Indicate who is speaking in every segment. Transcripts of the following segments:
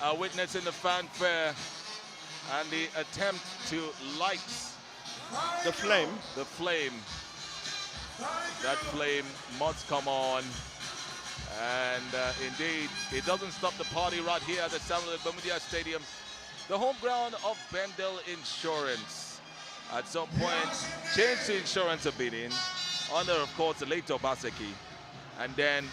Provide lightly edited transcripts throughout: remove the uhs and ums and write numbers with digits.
Speaker 1: are witnessing the fanfare and the attempt to light
Speaker 2: The flame.
Speaker 1: the flame. That flame must come on. And indeed, it doesn't stop the party right here at the Samuel Bermudia Stadium, the home ground of Bendel Insurance. At some point, changed to Insurance Abidin, under, of course, the late Obaseki, and then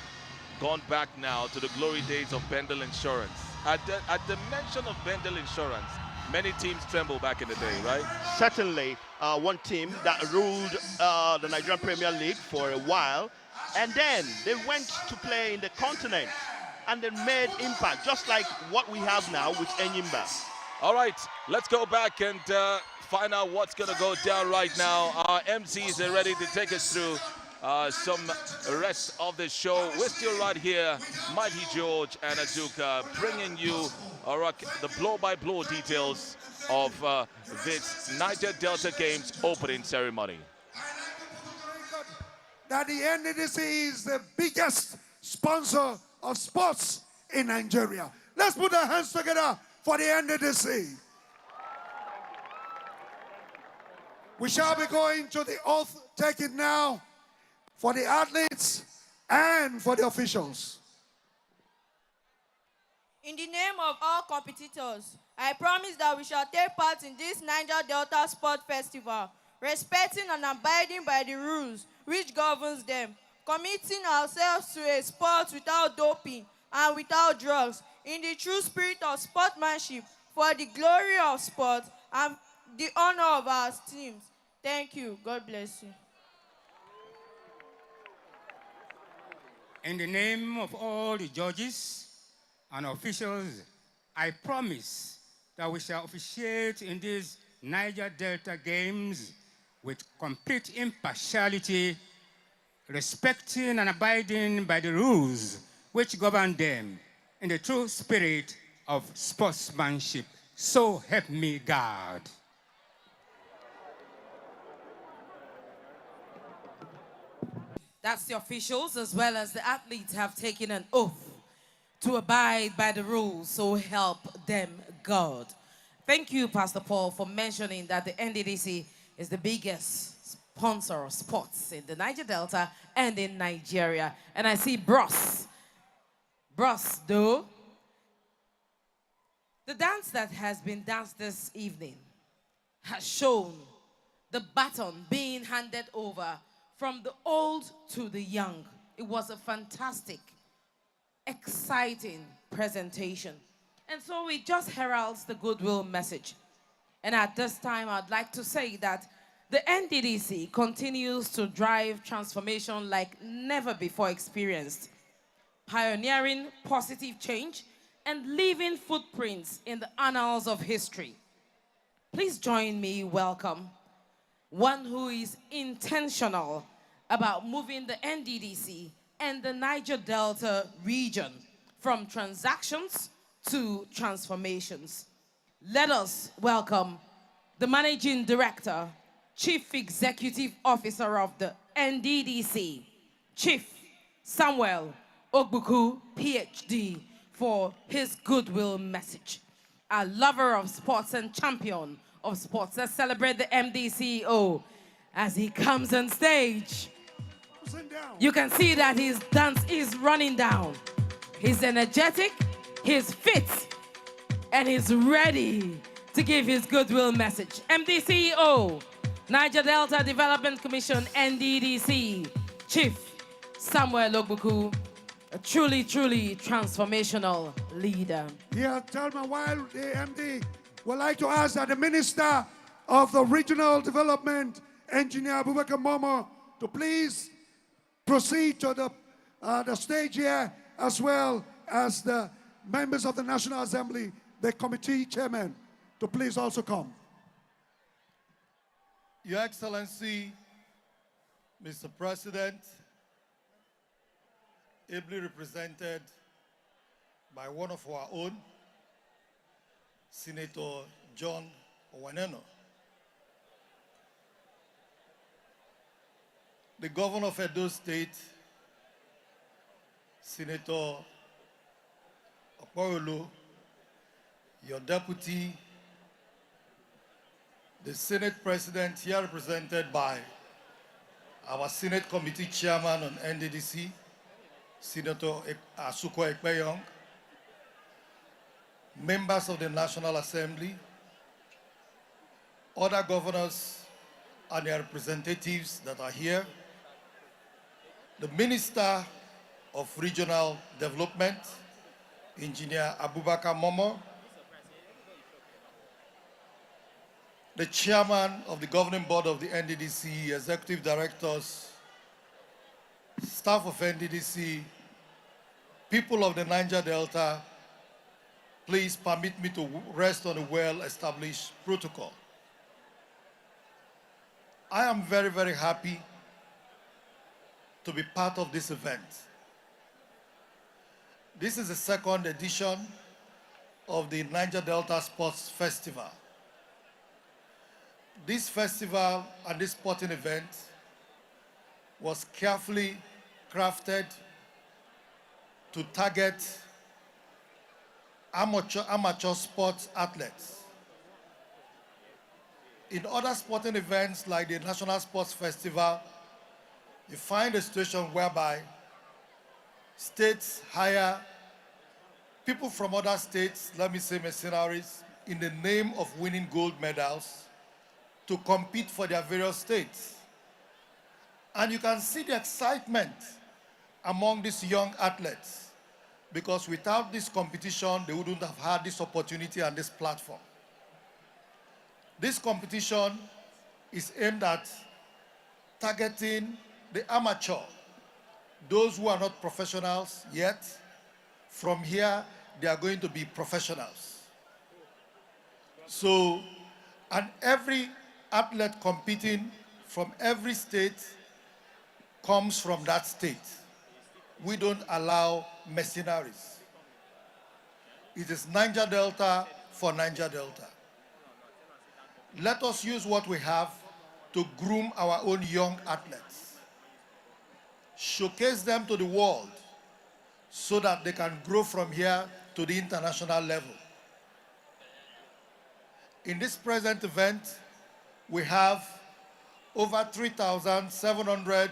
Speaker 1: gone back now to the glory days of Bendel Insurance. At the mention of Bendel Insurance, many teams tremble back in the day, right?
Speaker 2: Certainly, one team that ruled the Nigerian Premier League for a while, and then they went to play in the continent, and they made impact, just like what we have now with Enyimba.
Speaker 1: All right, let's go back and find out what's going to go down right now. Our MCs are ready to take us through some rest of the show. We're still right here, Mighty George and Azuka, bringing you the blow-by-blow details of this Niger Delta Games opening ceremony.
Speaker 3: That the NDDC is the biggest sponsor of sports in Nigeria. Let's put our hands together for the NDDC. We shall be going to the oath taking now for the athletes and for the officials.
Speaker 4: In the name of all competitors, I promise that we shall take part in this Niger Delta Sport Festival, respecting and abiding by the rules which governs them, committing ourselves to a sport without doping and without drugs, in the true spirit of sportsmanship, for the glory of sport and the honor of our teams. Thank you. God bless you.
Speaker 5: In the name of all the judges and officials, I promise that we shall officiate in these Niger Delta Games with complete impartiality, respecting and abiding by the rules which govern them in the true spirit of sportsmanship. So help me God.
Speaker 6: That's the officials as well as the athletes have taken an oath to abide by the rules, so help them God. Thank you, Pastor Paul, for mentioning that the NDDC is the biggest sponsor of sports in the Niger Delta and in Nigeria. And I see Bros, though. The dance that has been danced this evening has shown the baton being handed over from the old to the young. It was a fantastic, exciting presentation. And so it just heralds the goodwill message. And at this time, I'd like to say that the NDDC continues to drive transformation like never before experienced, pioneering positive change and leaving footprints in the annals of history. Please join me welcome one who is intentional about moving the NDDC and the Niger Delta region from transactions to transformations. Let us welcome the Managing Director, Chief Executive Officer of the NDDC, Chief Samuel Ogbuku, PhD, for his goodwill message. A lover of sports and champion of sports. Let's celebrate the MDCO as he comes on stage. You can see that his dance is running down. He's energetic, he's fit, and he's ready to give his goodwill message. MDCO, Niger Delta Development Commission, NDDC, Chief Samuel Ogbuku, a truly, truly transformational leader.
Speaker 3: Yeah, tell me while the MD would like to ask that the Minister of the Regional Development, Engineer Abubakar Momo, to please proceed to the stage here, as well as the members of the National Assembly, the committee chairman, to please also come.
Speaker 7: Your Excellency, Mr. President, ably represented by one of our own, Senator John Owaneno, the Governor of Edo State, Senator Oporolo, your deputy, the Senate President here represented by our Senate Committee Chairman on NDDC, Senator Asuko Ekpeyong, members of the National Assembly, other governors and their representatives that are here, the Minister of Regional Development, Engineer Abubakar Momo, the Chairman of the Governing Board of the NDDC, Executive Directors, staff of NDDC, people of the Niger Delta, please permit me to rest on a well-established protocol. I am very, very happy to be part of this event. This is the second edition of the Niger Delta Sports Festival. This festival and this sporting event was carefully crafted to target amateur sports athletes. In other sporting events like the National Sports Festival, you find a situation whereby states hire people from other states, let me say mercenaries, in the name of winning gold medals to compete for their various states. And you can see the excitement among these young athletes, because without this competition, they wouldn't have had this opportunity and this platform. This competition is aimed at targeting the amateur, those who are not professionals yet. From here, they are going to be professionals. So, and every athlete competing from every state comes from that state. We don't allow mercenaries. It is Niger Delta for Niger Delta. Let us use what we have to groom our own young athletes. Showcase them to the world so that they can grow from here to the international level. In this present event, we have over 3,700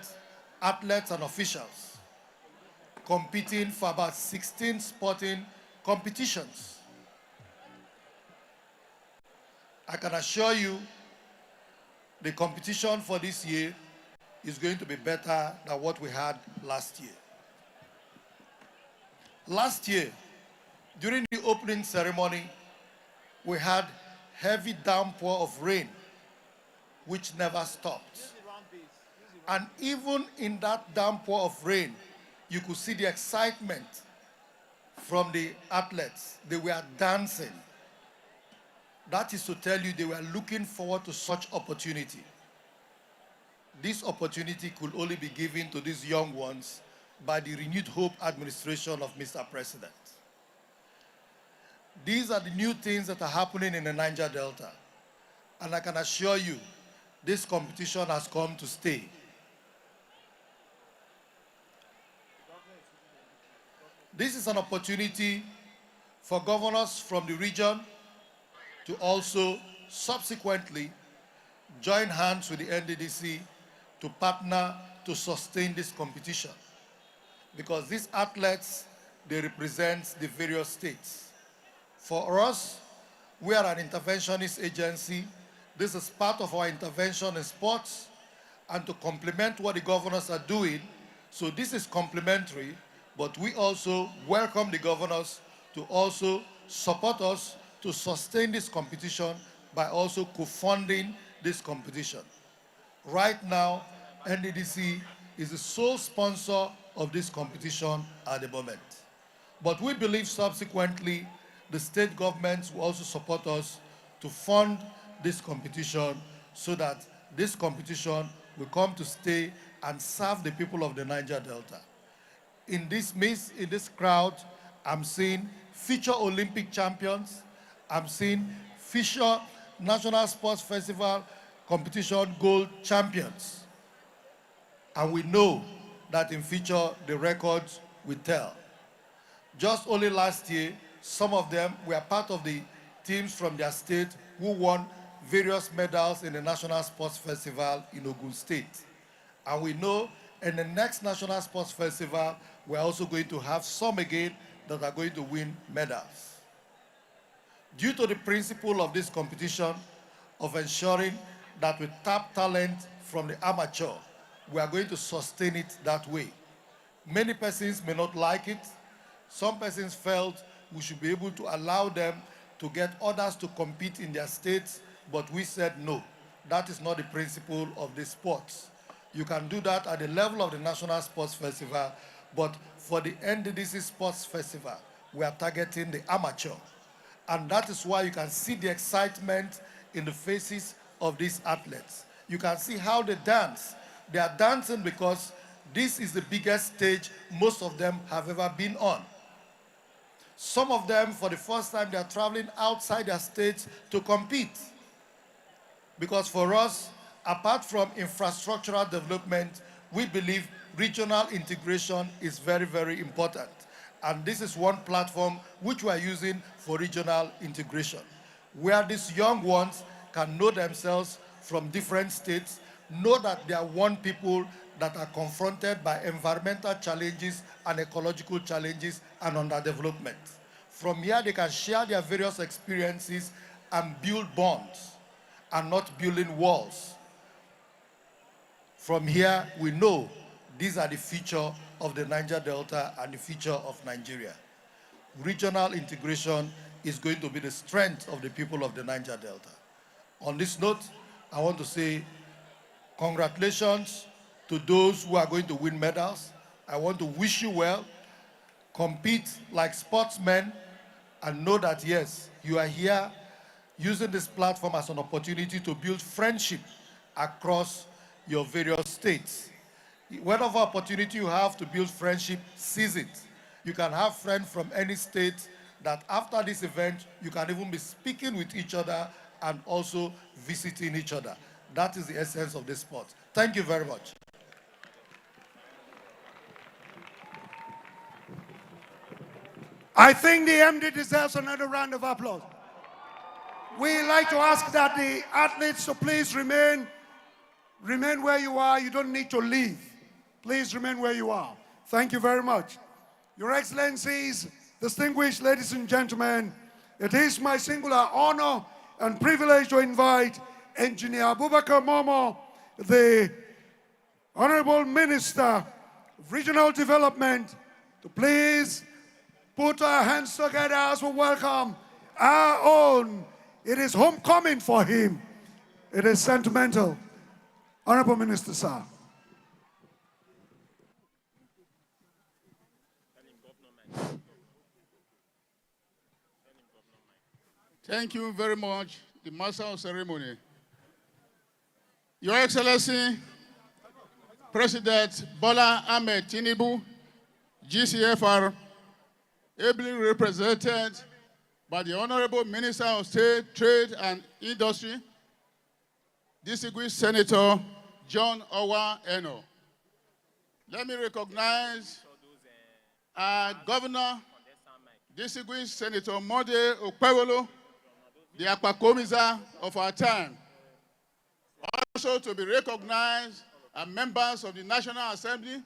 Speaker 7: athletes and officials competing for about 16 sporting competitions. I can assure you the competition for this year is going to be better than what we had last year. Last year, during the opening ceremony, we had heavy downpour of rain, which never stopped. And even in that downpour of rain, you could see the excitement from the athletes. They were dancing. That is to tell you they were looking forward to such opportunity. This opportunity could only be given to these young ones by the renewed hope administration of Mr. President. These are the new things that are happening in the Niger Delta. And I can assure you, this competition has come to stay. This is an opportunity for governors from the region to also subsequently join hands with the NDDC to partner to sustain this competition. Because these athletes, they represent the various states. For us, we are an interventionist agency. This is part of our intervention in sports and to complement what the governors are doing. So this is complementary, but we also welcome the governors to also support us to sustain this competition by also co-funding this competition. Right now, NDDC is the sole sponsor of this competition at the moment. But we believe subsequently the state governments will also support us to fund this competition so that this competition will come to stay and serve the people of the Niger Delta. In this midst, in this crowd, I'm seeing future Olympic champions. I'm seeing future National Sports Festival competition gold champions. And we know that in future, the records will tell. Just only last year, some of them were part of the teams from their state who won various medals in the National Sports Festival in Ogun State. And we know in the next National Sports Festival, we're also going to have some again that are going to win medals. Due to the principle of this competition of ensuring that we tap talent from the amateur, we are going to sustain it that way. Many persons may not like it. Some persons felt we should be able to allow them to get others to compete in their states, but we said no. That is not the principle of the sports. You can do that at the level of the National Sports Festival, but for the NDDC Sports Festival, we are targeting the amateur. And that is why you can see the excitement in the faces of these athletes. You can see how they dance. They are dancing because this is the biggest stage most of them have ever been on. Some of them, for the first time, they are traveling outside their states to compete. Because for us, apart from infrastructural development, we believe regional integration is very, very important. And this is one platform which we are using for regional integration, where these young ones can know themselves from different states, know that they are one people that are confronted by environmental challenges and ecological challenges and underdevelopment. From here, they can share their various experiences and build bonds and not building walls. From here, we know these are the future of the Niger Delta and the future of Nigeria. Regional integration is going to be the strength of the people of the Niger Delta. On this note, I want to say congratulations to those who are going to win medals. I want to wish you well. Compete like sportsmen and know that, yes, you are here using this platform as an opportunity to build friendship across your various states. Whatever opportunity you have to build friendship, seize it. You can have friends from any state that after this event, you can even be speaking with each other and also visiting each other. That is the essence of this sport. Thank you very much.
Speaker 3: I think the MD deserves another round of applause. We like to ask that the athletes to please remain where you are. You don't need to leave. Please remain where you are. Thank you very much. Your Excellencies, distinguished ladies and gentlemen, it is my singular honor and privilege to invite Engineer Abubakar Momo, the Honorable Minister of Regional Development, to please put our hands together as we welcome our own. It is homecoming for him. It is sentimental. Honorable Minister, sir.
Speaker 8: Thank you very much, the Master of Ceremony. Your Excellency, President Bola Ahmed Tinubu, GCFR, ably represented by the Honorable Minister of State, Trade and Industry, distinguished Senator John Owa Eno. Let me recognize our Governor, distinguished Senator Mode Okpewolo, the Akpakomiza of our time. Also to be recognized are members of the National Assembly,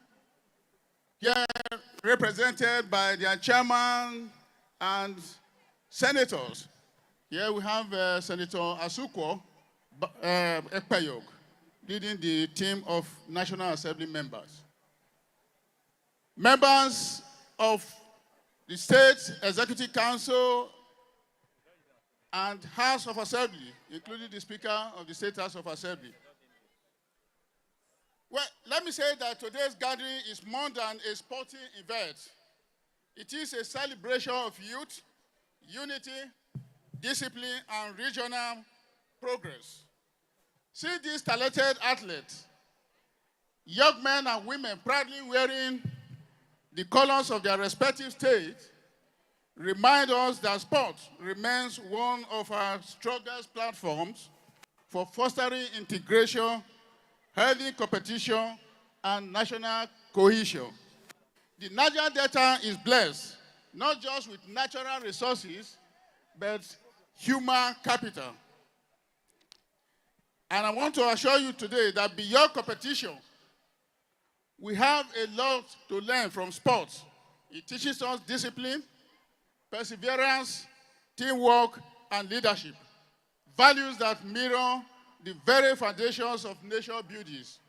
Speaker 8: here represented by their chairman and senators. Here we have Senator Asukwo Ekpayog, leading the team of National Assembly members. Members of the State Executive Council and House of Assembly, including the Speaker of the State House of Assembly. Well, let me say that today's gathering is more than a sporting event. It is a celebration of youth, unity, discipline, and regional progress. See these talented athletes, young men and women proudly wearing the colors of their respective states, remind us that sport remains one of our strongest platforms for fostering integration, healthy competition, and national cohesion. The Niger Delta is blessed, not just with natural resources, but human capital. And I want to assure you today that beyond competition, we have a lot to learn from sports. It teaches us discipline, perseverance, teamwork, and leadership. Values that mirror the very foundations of nation buildings.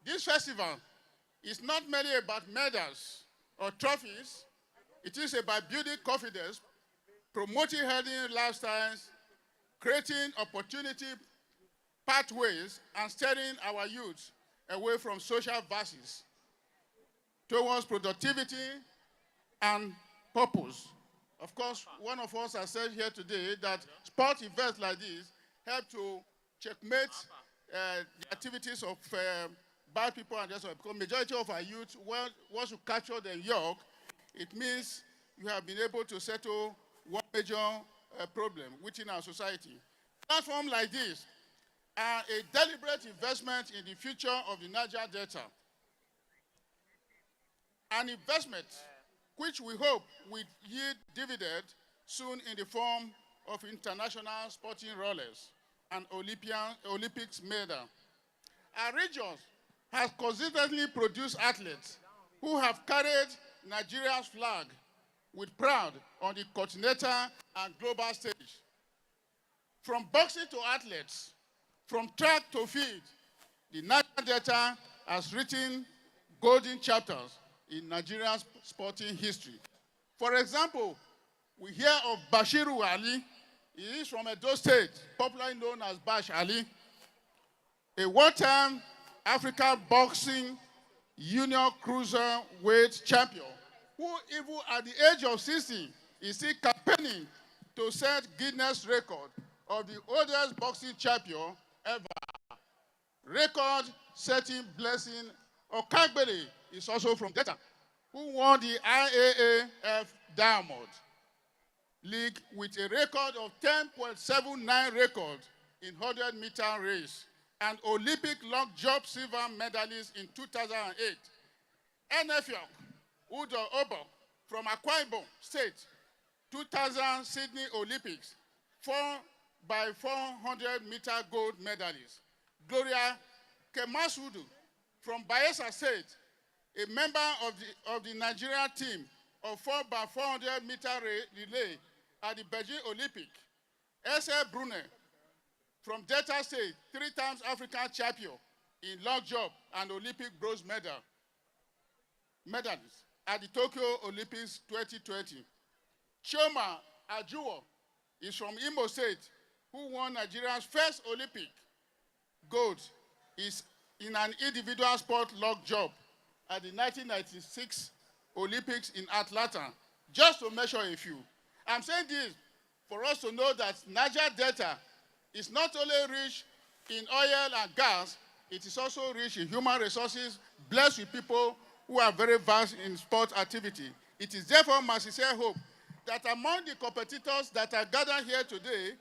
Speaker 8: This festival is not merely about medals or trophies. It is about building confidence, promoting healthy lifestyles, creating opportunity pathways, and steering our youth away from social vices towards productivity and purpose. Of course, one of us has said here today that sport events like this help to checkmate the activities of bad people and that's why. Because majority of our youth, once you capture them young, it means you have been able to settle one major problem within our society. Platforms like this are a deliberate investment in the future of the Niger Delta. An investment which we hope will yield dividend soon in the form of international sporting rollers and Olympics medal. Our region has consistently produced athletes who have carried Nigeria's flag with pride on the continental and global stage. From boxing to athletes, from track to field, the Niger Delta has written golden chapters in Nigeria's sporting history. For example, we hear of Bashiru Ali. He is from Edo State, popularly known as Bash Ali, a one-time African boxing junior cruiserweight champion who even at the age of 60 is still campaigning to set Guinness record of the oldest boxing champion ever. Record-setting Blessing Okagbere is also from Delta, who won the IAAF Diamond League with a record of 10.79 record in 100-meter race, and Olympic long jump silver medalist in 2008. Enefiok Udo Obo from Akwa Ibom State, 2000 Sydney Olympics, 4x400-meter gold medalist. Gloria Kemasudu from Bayelsa State, a member of the Nigeria team of 4x400-meter relay at the Beijing Olympic. S.L. Brunner from Delta State, 3 times African champion in long jump and Olympic bronze medalist at the Tokyo Olympics 2020. Choma Ajuwo is from Imo State, who won Nigeria's first Olympic gold is in an individual sport long jump at the 1996 Olympics in Atlanta, just to measure a few. I'm saying this for us to know that Niger Delta is not only rich in oil and gas, it is also rich in human resources, blessed with people who are very vast in sport activity. It is therefore my sincere hope that among the competitors that are gathered here today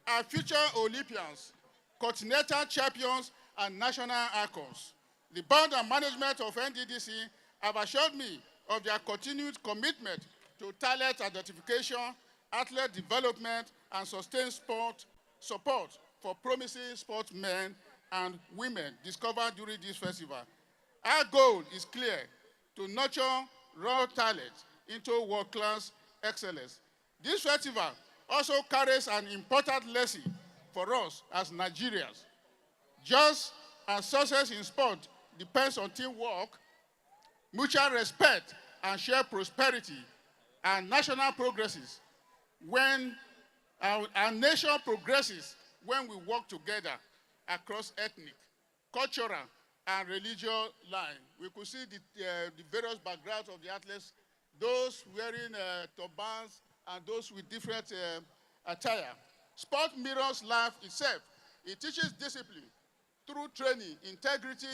Speaker 8: are future Olympians, continental champions, and national icons. The board and management of NDDC have assured me of their continued commitment to talent identification, athlete development, and sustained sport support for promising sportsmen and women discovered during this festival. Our goal is clear: to nurture raw talent into world-class excellence. This festival also carries an important lesson for us as Nigerians. Just as success in sport depends on teamwork, mutual respect, and shared prosperity, and national progresses when our nation progresses when we work together across ethnic, cultural, and religious lines. We could see the various backgrounds of the athletes, those wearing turbans and those with different attire. Sport mirrors life itself. It teaches discipline through training, integrity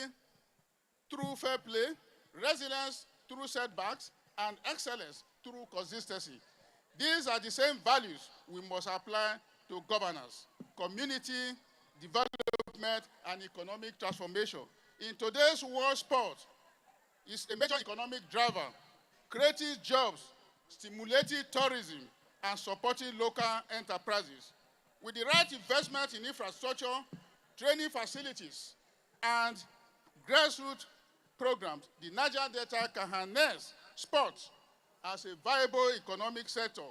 Speaker 8: through fair play, resilience through setbacks, and excellence through consistency. These are the same values we must apply to governance, community development, and economic transformation. In today's world, sport is a major economic driver, creating jobs, stimulating tourism, and supporting local enterprises. With the right investment in infrastructure, training facilities, and grassroots programs, the Niger Delta can harness sports as a viable economic sector,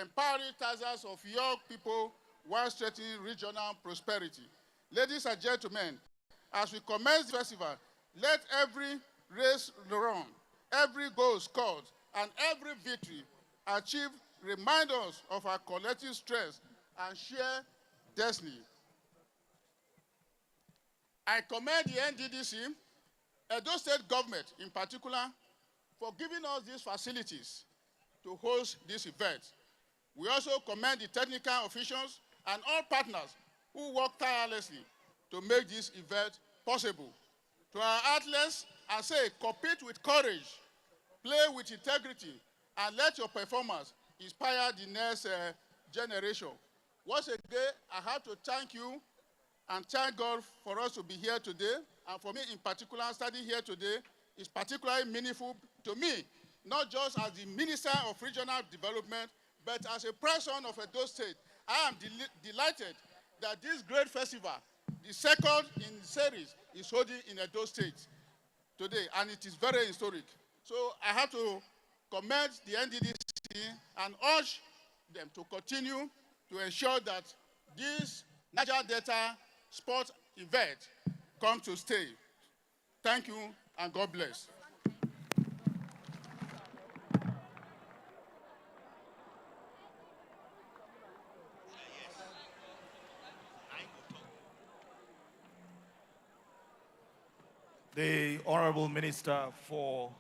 Speaker 8: empowering thousands of young people while strengthening regional prosperity. Ladies and gentlemen, as we commence the festival, let every race run, every goal scored, and every victory achieved remind us of our collective strength and shared destiny. I commend the NDDC, Edo State government in particular, for giving us these facilities to host this event. We also commend the technical officials and all partners who work tirelessly to make this event possible. To our athletes, I say, compete with courage, play with integrity, and let your performance inspire the next generation. Once again, I have to thank you and thank God for us to be here today. And for me in particular, standing here today is particularly meaningful to me, not just as the Minister of Regional Development, but as a person of Edo State. I am delighted that this great festival, the second in series, is holding in Edo State today, and it is very historic. So I have to commend the NDDC and urge them to continue to ensure that this Niger Delta sport event comes to stay. Thank you, and God bless.
Speaker 9: The Honorable Minister for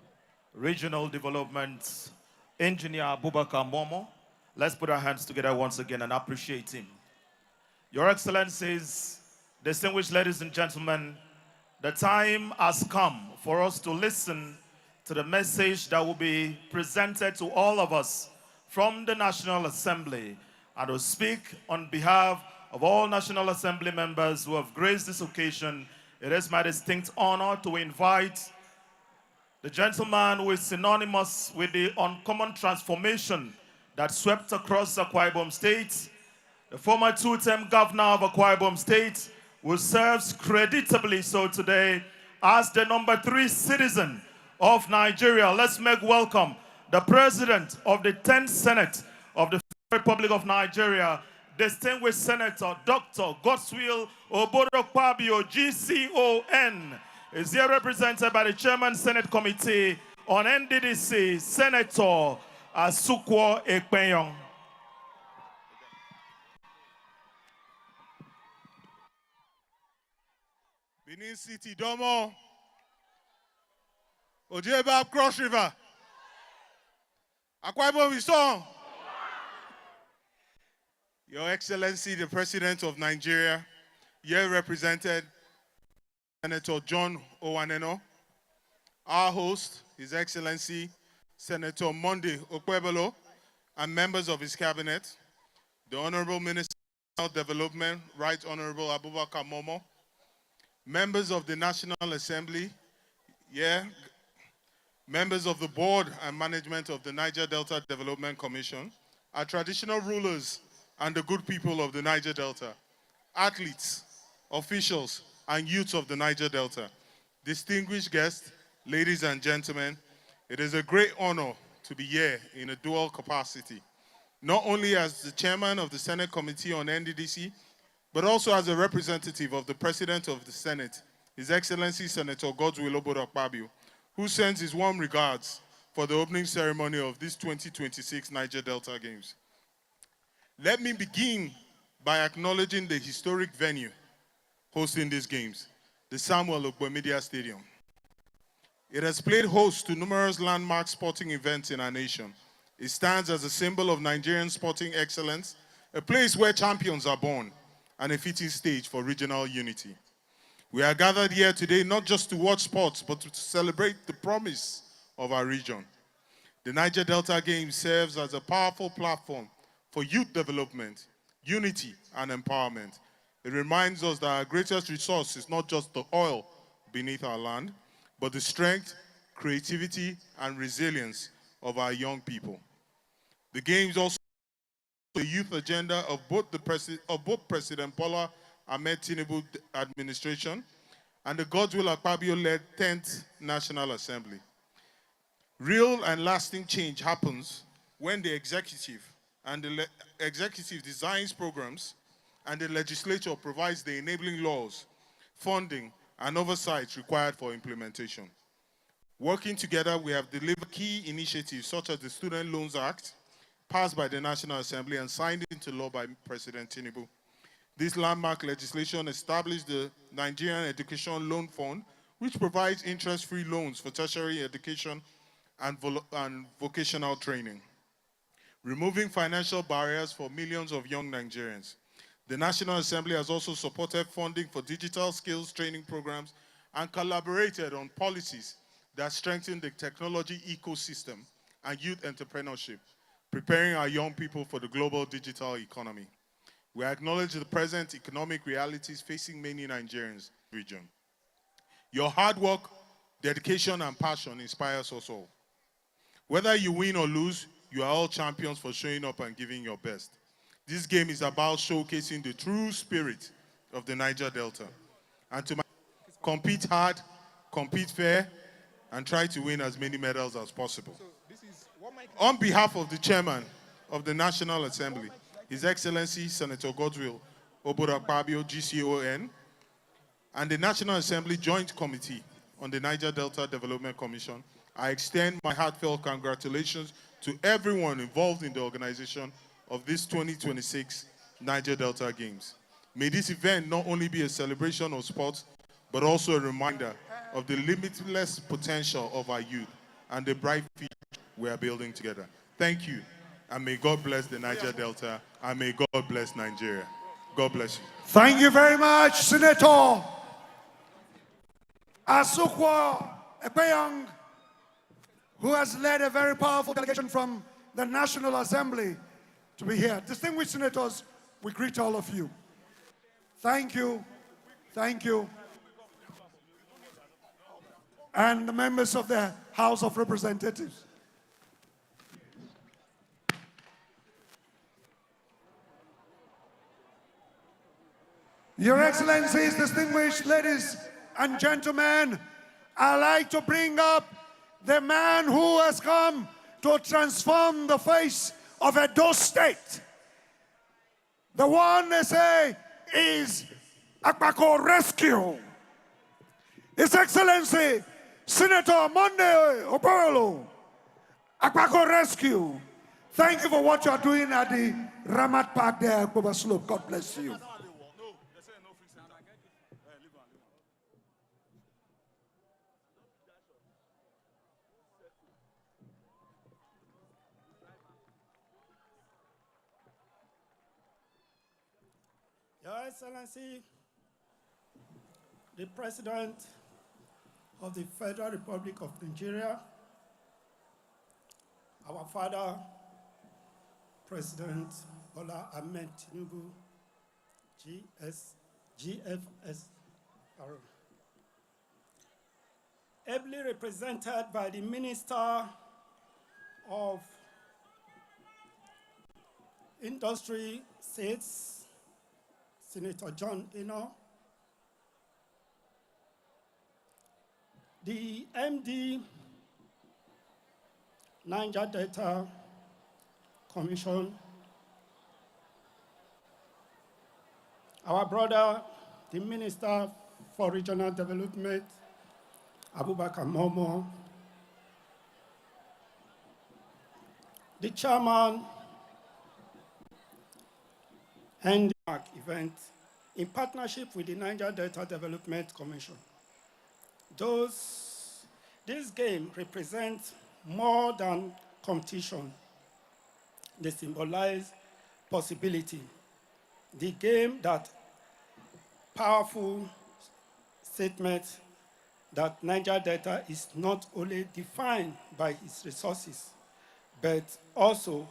Speaker 9: Regional Development, Engineer Abubakar Momo. Let's put our hands together once again and appreciate him. Your Excellencies, distinguished ladies and gentlemen, the time has come for us to listen to the message that will be presented to all of us from the National Assembly, and to speak on behalf of all National Assembly members who have graced this occasion. It is my distinct honor to invite the gentleman who is synonymous with the uncommon transformation that swept across Akwa Ibom State, the former two-term governor of Akwa Ibom State, who serves creditably so today as the #3 citizen of Nigeria. Let's make welcome the President of the 10th Senate of the Republic of Nigeria, distinguished Senator Dr. Godswill Obodokpabio, GCON, is here represented by the Chairman Senate Committee on NDDC, Senator Asukwo Ekpenyong.
Speaker 10: Benin City, Domo, Ojeba Cross River, Akwa Ibom Wisdom. Your Excellency, the President of Nigeria, here represented Senator John Owaneno, our host, His Excellency, Senator Monday Okwebelo, and members of his cabinet, the Honorable Minister of Development, Right Honorable Abubakar Momo, members of the National Assembly, members of the board and management of the Niger Delta Development Commission, our traditional rulers and the good people of the Niger Delta, athletes, officials, and youths of the Niger Delta, distinguished guests, ladies and gentlemen, it is a great honor to be here in a dual capacity, not only as the chairman of the Senate Committee on NDDC, but also as a representative of the President of the Senate, His Excellency Senator Godswill Obodokpabio, who sends his warm regards for the opening ceremony of this 2026 Niger Delta Games. Let me begin by acknowledging the historic venue hosting these games, the Samuel Ogbomedia Stadium. It has played host to numerous landmark sporting events in our nation. It stands as a symbol of Nigerian sporting excellence, a place where champions are born, and a fitting stage for regional unity. We are gathered here today not just to watch sports, but to celebrate the promise of our region. The Niger Delta Games serves as a powerful platform for youth development, unity, and empowerment. It reminds us that our greatest resource is not just the oil beneath our land, but the strength, creativity, and resilience of our young people. The Games also the youth agenda of both President Bola Ahmed Tinubu administration and the Godswill Akpabio-led 10th National Assembly. Real and lasting change happens when the executive designs programs and the legislature provides the enabling laws, funding, and oversight required for implementation. Working together, we have delivered key initiatives such as the Student Loans Act, passed by the National Assembly and signed into law by President Tinubu. This landmark legislation established the Nigerian Education Loan Fund, which provides interest-free loans for tertiary education and vocational training, removing financial barriers for millions of young Nigerians. The National Assembly has also supported funding for digital skills training programs and collaborated on policies that strengthen the technology ecosystem and youth entrepreneurship, preparing our young people for the global digital economy. We acknowledge the present economic realities facing many Nigerians in the region. Your hard work, dedication, and passion inspires us all. Whether you win or lose, you are all champions for showing up and giving your best. This game is about showcasing the true spirit of the Niger Delta. And to compete hard, compete fair, and try to win as many medals as possible. On behalf of the chairman of the National Assembly, His Excellency Senator Godswill Akpabio, GCON, and the National Assembly Joint Committee on the Niger Delta Development Commission, I extend my heartfelt congratulations to everyone involved in the organization of this 2026 Niger Delta Games. May this event not only be a celebration of sports, but also a reminder of the limitless potential of our youth and the bright future we are building together. Thank you, and may God bless the Niger Delta, and may God bless Nigeria. God bless you.
Speaker 3: Thank you very much, Senator Asukwa Ekpeyong, who has led a very powerful delegation from the National Assembly to be here. Distinguished senators, we greet all of you. Thank you. Thank you. And the members of the House of Representatives. Your Excellencies, distinguished ladies and gentlemen, I'd like to bring up the man who has come to transform the face of Edo State. The one they say is Akpako Rescue. His Excellency, Senator Monday Oborolo, Akpako Rescue. Thank you for what you are doing at the Ramat Park there at Boba Slope. God bless you.
Speaker 11: Your Excellency, the President of the Federal Republic of Nigeria, our father, President Bola Ahmed Tinubu, GFS, ably represented by the Minister of Industry, States, Senator John Eno, the MD, Niger Delta Commission, our brother, the Minister for Regional Development, Abubakar Momo, the Chairman and the event in partnership with the Niger Delta Development Commission. This game represents more than competition. They symbolize possibility. The game that powerful statement that Niger Delta is not only defined by its resources, but also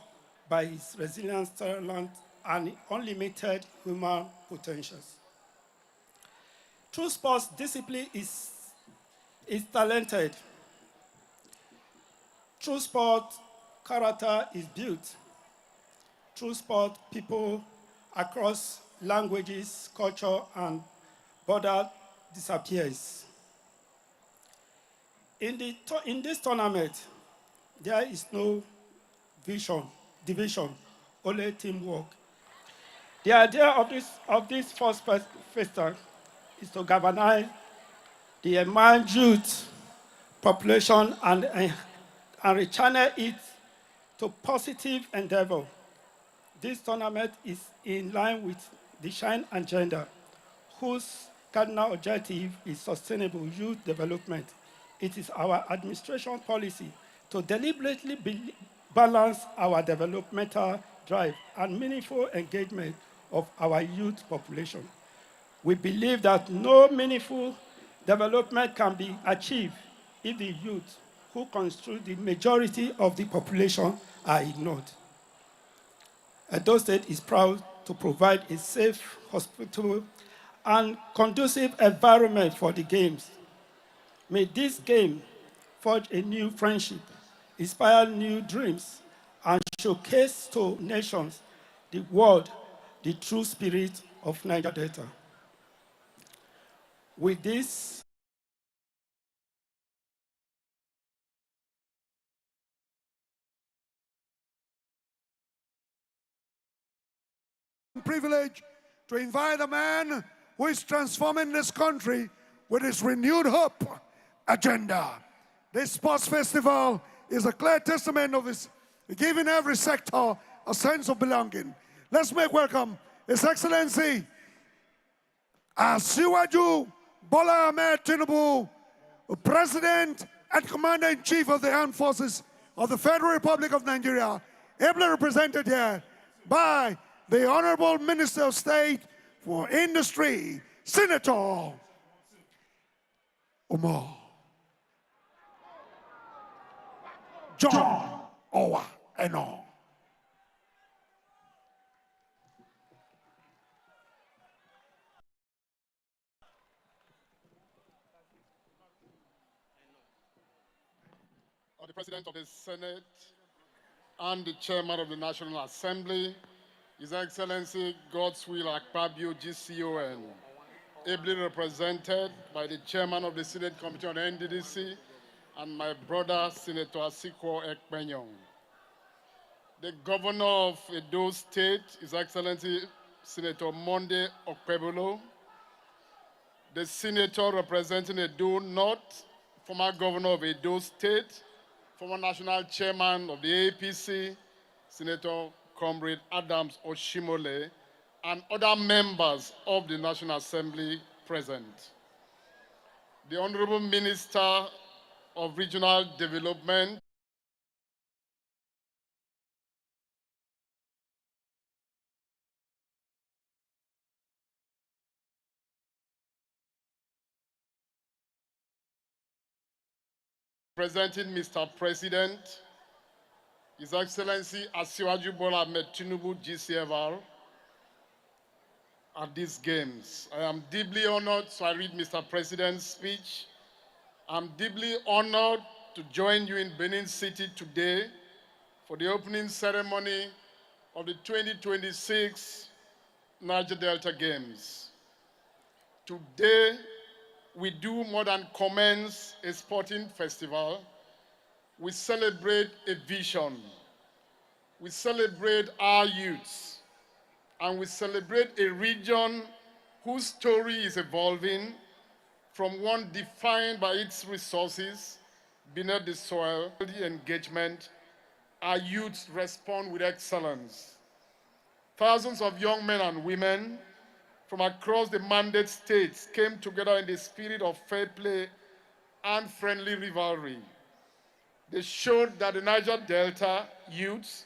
Speaker 11: by its resilient talent and unlimited human potentials. True sports discipline is talented. True sport character is built. Through sport, people across languages, culture, and border disappears. In this tournament, there is no division, only teamwork. The idea of this first festival is to galvanize the enmanned youth population and rechannel it to positive endeavor. This tournament is in line with the Shine Agenda, whose cardinal objective is sustainable youth development. It is our administration policy to deliberately balance our developmental drive and meaningful engagement of our youth population. We believe that no meaningful development can be achieved if the youth, who constitute the majority of the population, are ignored. Edo State is proud to provide a safe, hospitable, and conducive environment for the games. May this game forge a new friendship, inspire new dreams, and showcase to nations, the world, the true spirit of Niger Delta. With this,
Speaker 3: privilege to invite a man who is transforming this country with his renewed hope agenda. This sports festival is a clear testament of his giving every sector a sense of belonging. Let's make welcome His Excellency Asiwaju Bola Ahmed Tinubu, President and Commander-in-Chief of the Armed Forces of the Federal Republic of Nigeria, ably represented here by the Honorable Minister of State for Industry, Senator Umar John Owa Eno.
Speaker 8: The President of the Senate and the Chairman of the National Assembly, His Excellency Godswill Akpabio, GCON, ably represented by the Chairman of the Senate Committee on NDDC and my brother, Senator Asikwo Ekpenyong. The Governor of Edo State, His Excellency Senator Monday Okpebolo, the Senator representing Edo North, former Governor of Edo State, former National Chairman of the APC, Senator Comrade Adams Oshimole, and other members of the National Assembly present. The Honorable Minister of Regional Development, presenting Mr. President, His Excellency Asiwaju Bola Ahmed Tinubu, GCFR, at these games. I am deeply honored, so I read Mr. President's speech. I'm deeply honored to join you in Benin City today for the opening ceremony of the 2026 Niger Delta Games. Today, we do more than commence a sporting festival. We celebrate a vision. We celebrate our youths. And we celebrate a region whose story is evolving from one defined by its resources beneath the soil. The engagement, our youths respond with excellence. Thousands of young men and women from across the mandate states came together in the spirit of fair play and friendly rivalry. They showed that the Niger Delta youth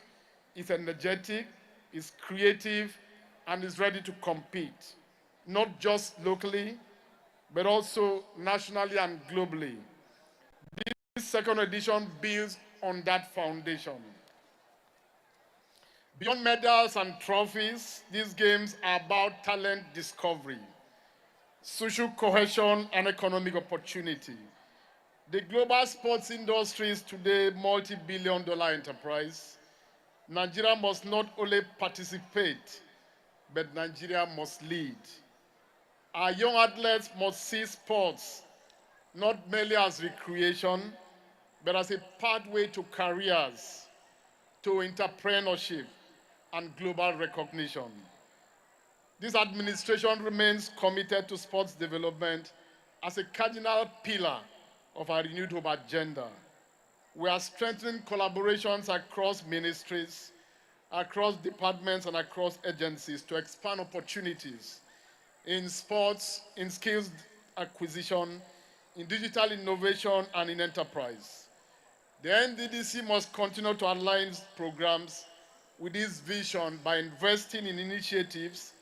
Speaker 8: is energetic, is creative, and is ready to compete, not just locally, but also nationally and globally. This second edition builds on that foundation. Beyond medals and trophies, these games are about talent discovery, social cohesion, and economic opportunity. The global sports industry is today a multi-billion-dollar enterprise. Nigeria must not only participate, but Nigeria must lead. Our young athletes must see sports not merely as recreation, but as a pathway to careers, to entrepreneurship, and global recognition. This administration remains committed to sports development as a cardinal pillar of our renewed hope agenda. We are strengthening collaborations across ministries, across departments, and across agencies to expand opportunities in sports, in skills acquisition, in digital innovation, and in enterprise. The NDDC must continue to align programs with this vision by investing in initiatives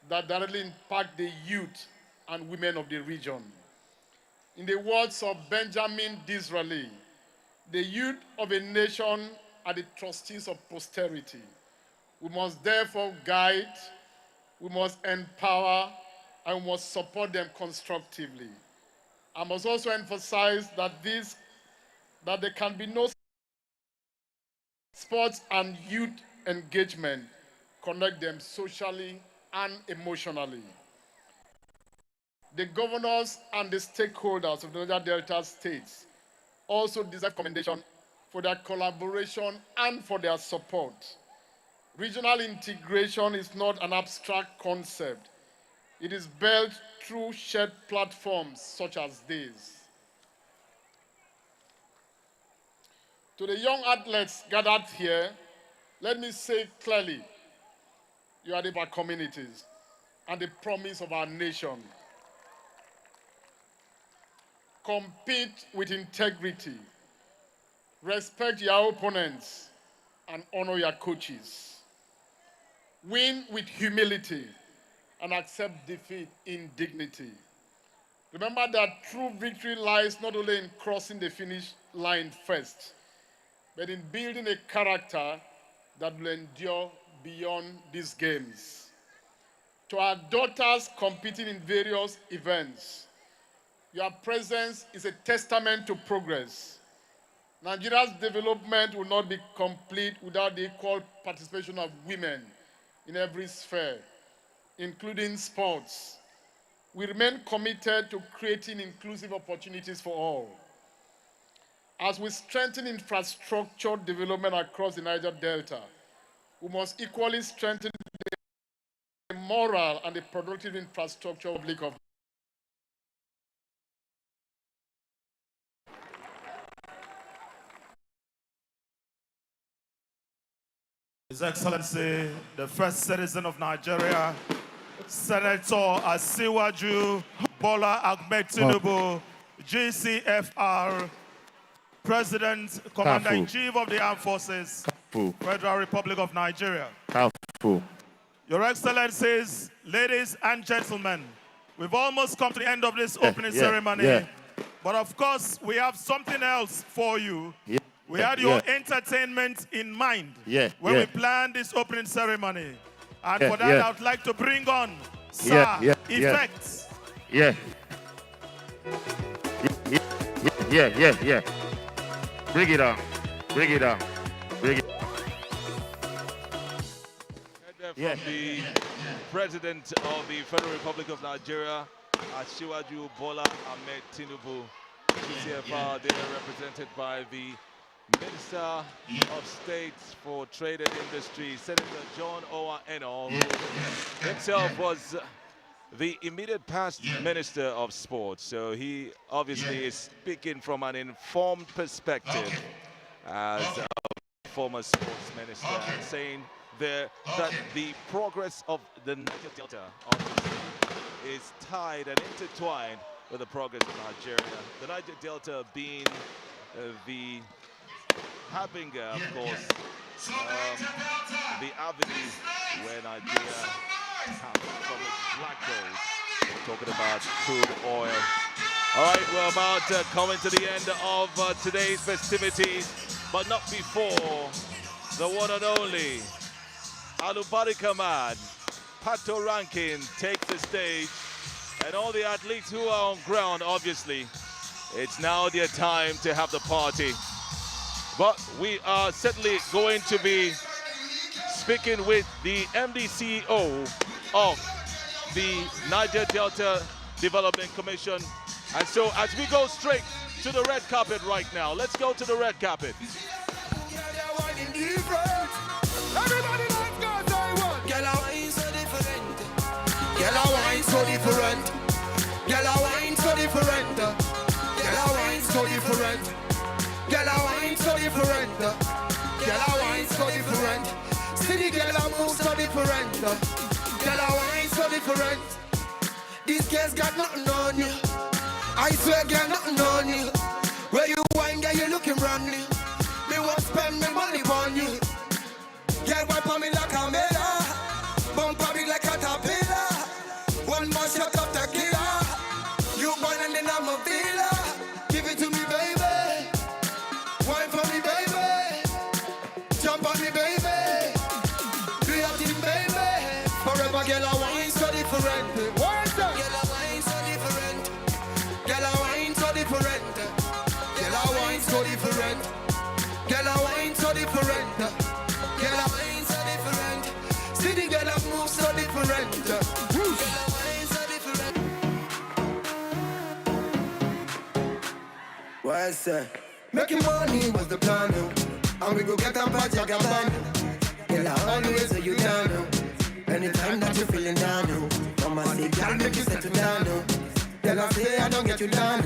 Speaker 8: that directly impact the youth and women of the region. In the words of Benjamin Disraeli, the youth of a nation are the trustees of posterity. We must therefore guide, we must empower, and we must support them constructively. I must also emphasize that there can be no sports and youth engagement connect them socially and emotionally. The governors and the stakeholders of the Niger Delta states also deserve commendation for their collaboration and for their support. Regional integration is not an abstract concept. It is built through shared platforms such as these. To the young athletes gathered here, let me say clearly, you are the our communities and the promise of our nation. Compete with integrity, respect your opponents, and honor your coaches. Win with humility and accept defeat in dignity. Remember that true victory lies not only in crossing the finish line first, but in building a character that will endure beyond these games. To our daughters competing in various events, your presence is a testament to progress. Nigeria's development will not be complete without the equal participation of women in every sphere, including sports. We remain committed to creating inclusive opportunities for all. As we strengthen infrastructure development across the Niger Delta, we must equally strengthen the moral and the productive infrastructure of public government.
Speaker 9: His Excellency, the first citizen of Nigeria, Senator Asiwaju Bola Ahmed Tinubu, GCFR, President, Commander-in-Chief of the Armed Forces, Federal Republic of Nigeria. Your Excellencies, ladies and gentlemen, we've almost come to the end of this opening ceremony, but of course, we have something else for you. We had your entertainment in mind when we planned this opening ceremony. And for that, I would like to bring on Sir Effects.
Speaker 12: Bring it on. Bring it on. Bring it.
Speaker 1: From the President of the Federal Republic of Nigeria, Asiwaju Bola Ahmed Tinubu, GCFR, they are represented by the Minister of State for Trade and Industry, Senator John Owa Eno, who himself was the immediate past Minister of Sports. So he obviously is speaking from an informed perspective as a former sports minister, and saying there that the progress of the Niger Delta obviously is tied and intertwined with the progress of Nigeria. The Niger Delta being the harbinger, of course, the avenue where Nigeria comes from its black gold. Talking about crude oil. All right, we're about coming to the end of today's festivities, but not before the one and only Alubarika Man, Pato Rankin, takes the stage, and all the athletes who are on ground, obviously, it's now their time to have the party. But we are certainly going to be speaking with the MDCO of the Niger Delta Development Commission. And so as we go straight to the red carpet right now, let's go to the red carpet.
Speaker 13: Everybody let's go, say what? Girl, I wine so different. Girl, I wine so different. Girl, I wine so different. Girl, I wine so different. Girl, I wine so different. Girl, I wine so different. See the girl I move so different. Girl, I wine so different. This girl's got nothing on you. I swear, girl, nothing on you. Where you wine, girl, you looking brand new. Me won't spend my money on you. Girl, wipe on me like a mirror. Bump on me like a caterpillar. One more shot of tequila. You born and then I'm a villa. Give it to me, baby. Wine for me, baby. Jump on me, baby. Do your thing, baby. Forever, girl, I wine so different. What's up? Girl, I wine so different. Girl, I wine so different. Girl, I wine so different. Girl, I wine so different. Girl, I wine so different. See the girl I move so different. Girl, I wine so different. What's that? Making money was the plan, and we go get a project a band. Girl, I always say you down. Anytime that you're feeling down, Mama say, girl, make you settle down. Girl, I say I don't get you down.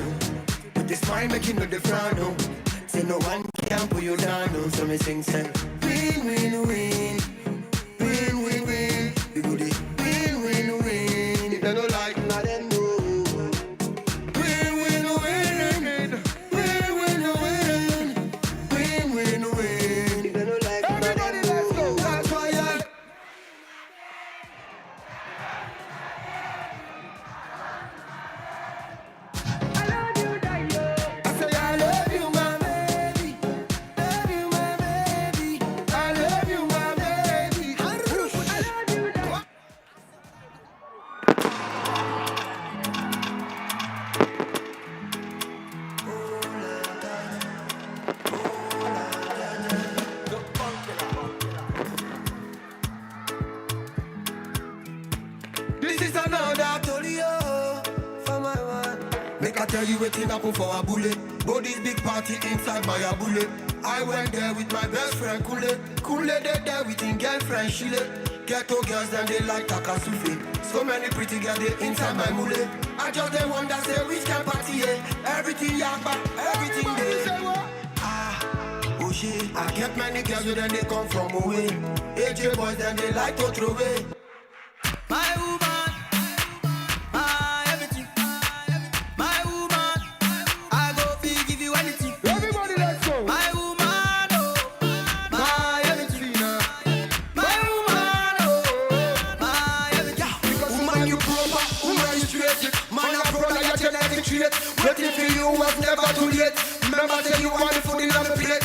Speaker 13: But this smile make you know the frown. Say no one can pull you down. So me sing, say, win, win, win. Win, win, win. We go the win, win, win. If they don't like me, then no. Win, win, win. Win, win, win. Win, win, win. If they don't like me, everybody, let's go. That's why this is another story, for my man. Make I tell you waiting happen for a bullet. Go this big party inside my bullet. I went there with my best friend Kule. Kule they there with his girlfriend Shile. Ghetto girls then they like Takasufi. So many pretty girls they inside my mule. I just they wonder say which can party, everything yakba, everything they. Oh shit, I get many girls then they come from away. AJ boys then they like to throw away. My woman, my everything. My woman, I go feel give you anything. Everybody let's go. My woman, oh, my everything. My woman, oh, my everything. Because woman you proper, woman you straight. Man a brother, your genetic trait. Waiting for you was never too late. Remember say you want the food in the plate.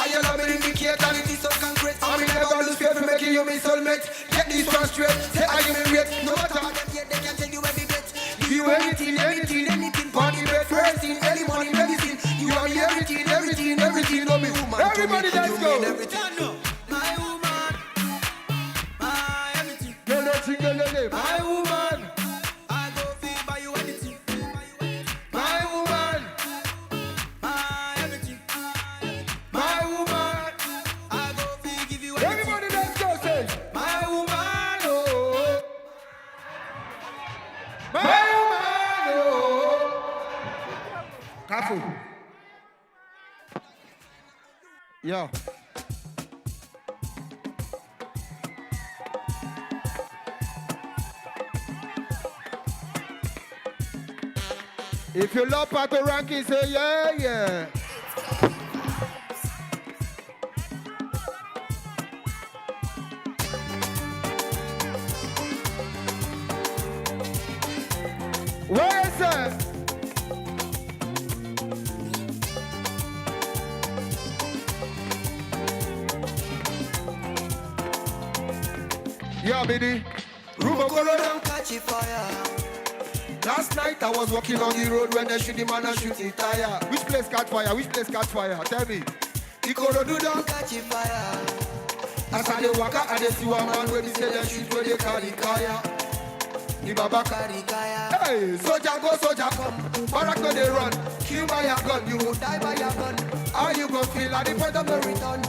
Speaker 13: I love me indicate and it is so concrete. I will never lose faith in making you my soulmate. Get this one straight, say I am in rate. No matter what they can tell you every bit. Give you anything, anything. Party bed, first thing, early morning medicine. You are me everything, no me woman. Everybody let's go. My woman, my everything. My woman, I go feel by you anything. My woman, my everything. My woman, I go feel give you anything. Everybody let's go, say. My woman, oh. My woman, oh. Careful. Yo. If you love Pato Ranking, say yeah, yeah. Where is it? Yeah, baby. Rumokolo don't catch a fire. Last night I was walking on the road when they shoot the man and shooting tire. Which place catch fire? Which place catch fire? Tell me. Ikorodu don't catch a fire. As I dey waka, I dey see one man where they say they shoot where they carry kaya. The Baba carry kaya. Hey, soldier go, soldier come. Barak no they run. Kill by your gun, you will die by your gun. How you go feel at the point of no return?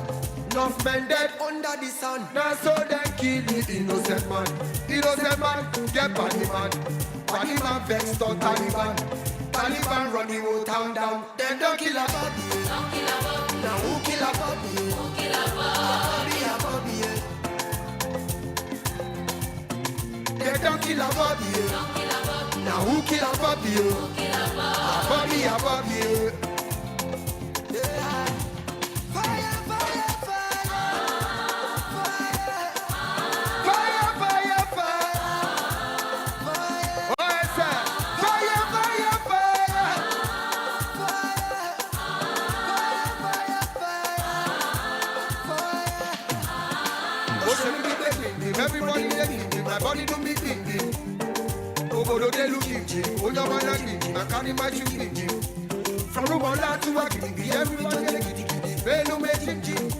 Speaker 13: Enough men dead under the sun. Now so they kill the innocent man. Innocent man, get body man. Body man vex to Taliban. Taliban run the whole town down. Then don't kill a body. Don't kill a body. Now who kill a body? Who kill a body? A body, They don't kill a body. Don't kill a body. Now who kill a body? Who kill a body? A body, Yeah. Fire, fire, fire. Fire, fire, fire. Oh, yes, sir. Fire, fire, fire. Everybody they give my body do me thinking. Obodo they looking, oh no man like I carry my shoe thinking. From Rwanda to Agidi, everybody they give Belu me thinking.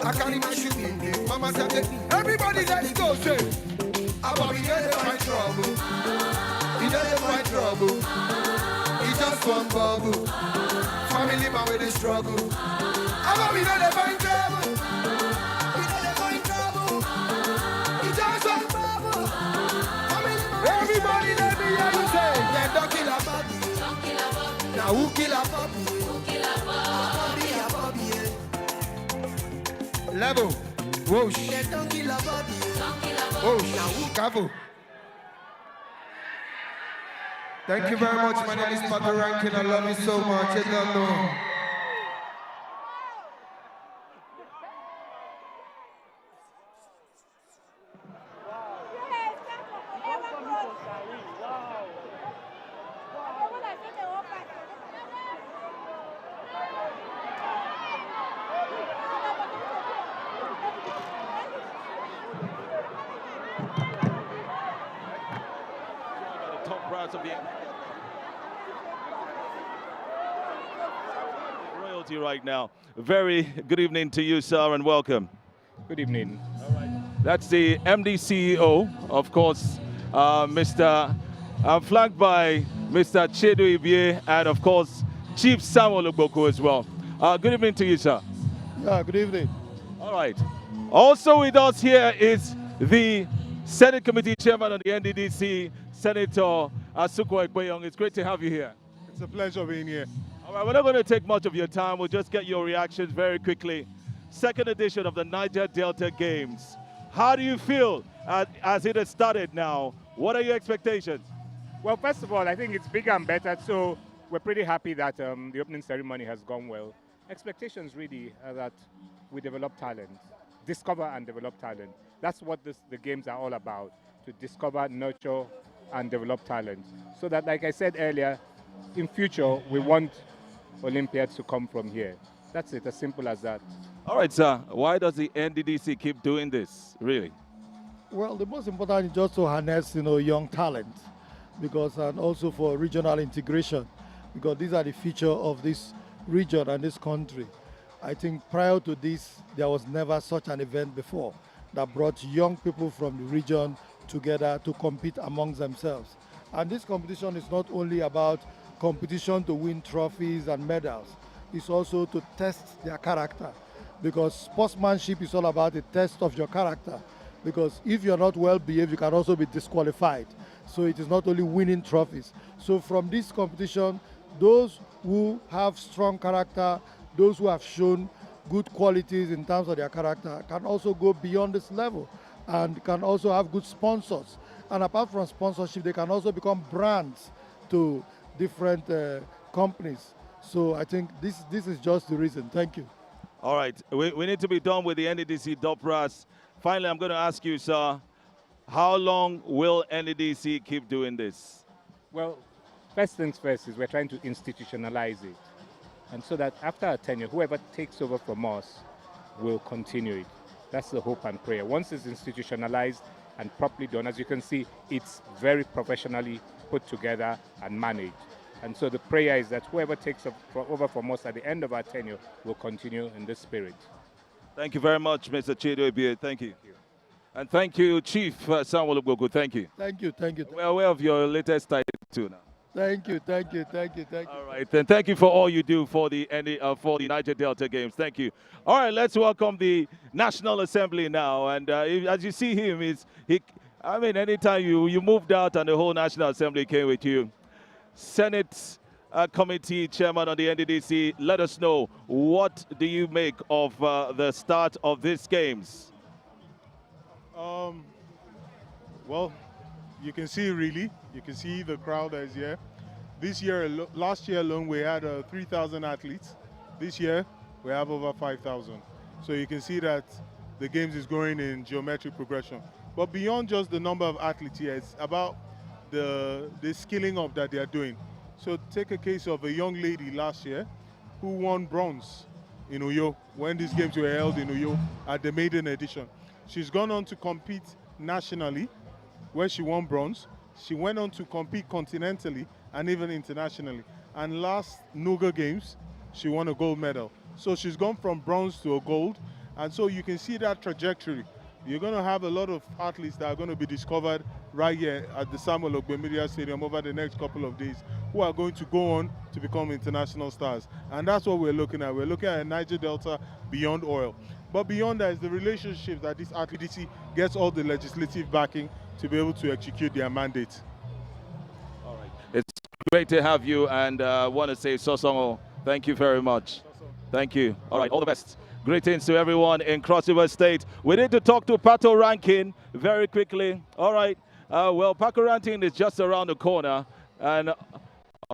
Speaker 13: I carry my shoe thinking. Mama said, everybody let's go say. About me they find trouble. He doesn't find trouble. He just one bubble. Family man with the struggle. About me they find trouble. Everybody let me hear you say, yeah, don't kill a body. Don't kill a body. Now who kill a body? Who kill a body? Level. Whoosh. Yeah, don't kill a body. Don't kill a body. Whoosh. Now who? Cavo. Thank you very much. My name is Papa Rankin. I love you so much. You don't know.
Speaker 1: Of the royalty right now. Very good evening to you, sir, and welcome.
Speaker 14: Good evening.
Speaker 1: All right. That's the MD CEO, of course, Mr. Flanked by Mr. Chedu Ibie, and of course, Chief Samuel Ugboko as well. Good evening to you, sir.
Speaker 15: Yeah, good evening.
Speaker 1: All right. Also with us here is the Senate Committee Chairman of the NDDC, Senator Asukwa Ekpeyong. It's great to have you here.
Speaker 15: It's a pleasure being here.
Speaker 1: All right, we're not going to take much of your time. We'll just get your reactions very quickly. Second edition of the Niger Delta Games. How do you feel as it has started now? What are your expectations?
Speaker 14: Well, first of all, I think it's bigger and better, so we're pretty happy that the opening ceremony has gone well. Expectations really are that we develop talent, discover and develop talent. That's what the games are all about, to discover, nurture, and develop talent. So that, like I said earlier, in future, we want Olympiads to come from here. That's it, as simple as that.
Speaker 1: All right, sir. Why does the NDDC keep doing this, really?
Speaker 15: Well, the most important is just to harness, young talent, because and also for regional integration, because these are the future of this region and this country. I think prior to this, there was never such an event before that brought young people from the region together to compete amongst themselves. And this competition is not only about competition to win trophies and medals, it's also to test their character, because sportsmanship is all about the test of your character, because if you're not well behaved, you can also be disqualified. So it is not only winning trophies. So from this competition, those who have strong character, those who have shown good qualities in terms of their character can also go beyond this level and can also have good sponsors. And apart from sponsorship, they can also become brands to different companies. So I think this is just the reason. Thank you.
Speaker 1: All right. We need to be done with the NDDC Dopras. Finally, I'm going to ask you, sir, how long will NDDC keep doing this?
Speaker 14: Well, first things first is we're trying to institutionalize it. And so that after our tenure, whoever takes over from us will continue it. That's the hope and prayer. Once it's institutionalized and properly done, as you can see, it's very professionally put together and managed. And so the prayer is that whoever takes over from us at the end of our tenure will continue in this spirit.
Speaker 1: Thank you very much, Mr. Chido. Thank you. And thank you, Chief Samuel Ugogo. Thank you.
Speaker 15: Thank you, thank you.
Speaker 1: We're aware of your latest title too now.
Speaker 15: Thank you, thank you, thank you, thank you.
Speaker 1: All right, then thank you for all you do for the Niger Delta Games. Thank you. All right, let's welcome the National Assembly now. And as you see him, I mean, anytime you moved out and the whole National Assembly came with you. Senate Committee Chairman on the NDDC, let us know, what do you make of the start of these games?
Speaker 10: Well, you can see the crowd that is here. This year, last year alone, we had 3,000 athletes. This year, we have over 5,000. So you can see that the games is going in geometric progression. But beyond just the number of athletes here, it's about the skilling up that they are doing. So take a case of a young lady last year who won bronze in Uyo when these games were held in Uyo at the maiden edition. She's gone on to compete nationally, where she won bronze. She went on to compete continentally and even internationally. And last Nuga Games, she won a gold medal. So she's gone from bronze to a gold. And so you can see that trajectory. You're going to have a lot of athletes that are going to be discovered right here at the Samuel Ogbemedia Stadium over the next couple of days, who are going to go on to become international stars. And that's what we're looking at. We're looking at a Niger Delta beyond oil. But beyond that is the relationship that this NDDC gets all the legislative backing to be able to execute their mandate.
Speaker 1: All right. It's great to have you, and I want to say Sosongo, thank you very much. Thank you. All right, all the best. Greetings to everyone in Cross River State. We need to talk to Pato Rankin very quickly. All right. Well, Pato Rankin is just around the corner, and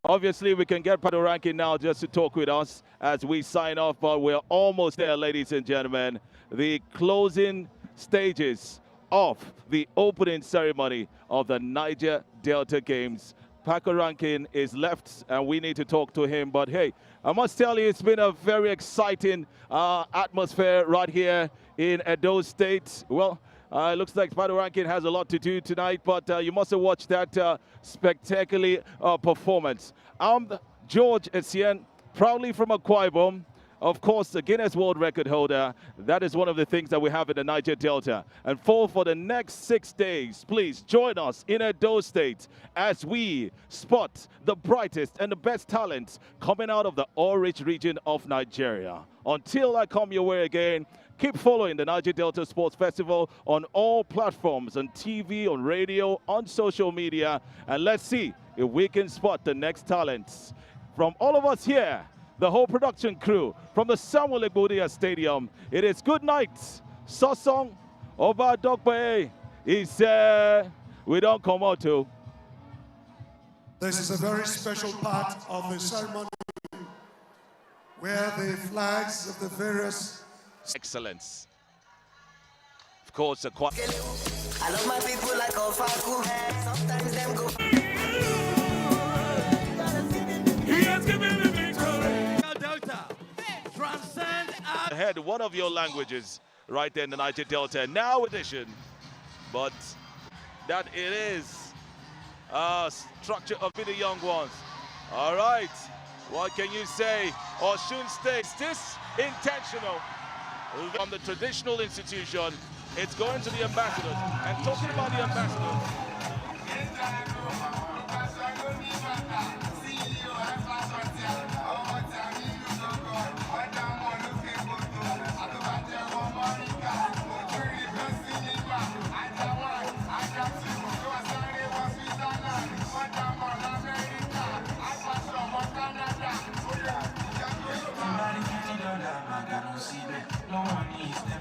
Speaker 1: obviously we can get Pato Rankin now just to talk with us as we sign off, but we're almost there, ladies and gentlemen. The closing stages of the opening ceremony of the Niger Delta Games. Pato Rankin is left, and we need to talk to him. But hey, I must tell you, it's been a very exciting atmosphere right here in Edo State. Well, it looks like Pato Rankin has a lot to do tonight, but you must have watched that spectacular performance. I'm George Essien, proudly from Akwa Ibom. Of course, the Guinness World Record holder. That is one of the things that we have in the Niger Delta. And for the next 6 days, please join us in Edo State as we spot the brightest and the best talents coming out of the oil-rich region of Nigeria. Until I come your way again, keep following the Niger Delta Sports Festival on all platforms, on TV, on radio, on social media, and let's see if we can spot the next talents. From all of us here, the whole production crew from the Samuel Ogbemedia Stadium, it is good night. Sosong Oba Dogbe is we don't come out to.
Speaker 3: This is a very special part of the ceremony where the flags of the various
Speaker 1: Excellence. Of course, a quite.
Speaker 13: I love my people like Ofaku. Sometimes them go.
Speaker 1: Ahead, one of your languages right there in the Niger Delta. Now edition, but that it is a structure of the young ones. All right, what can you say? Osun State, is this intentional? From the traditional institution, it's going to the ambassadors. And talking about the ambassadors,
Speaker 13: No one needs them.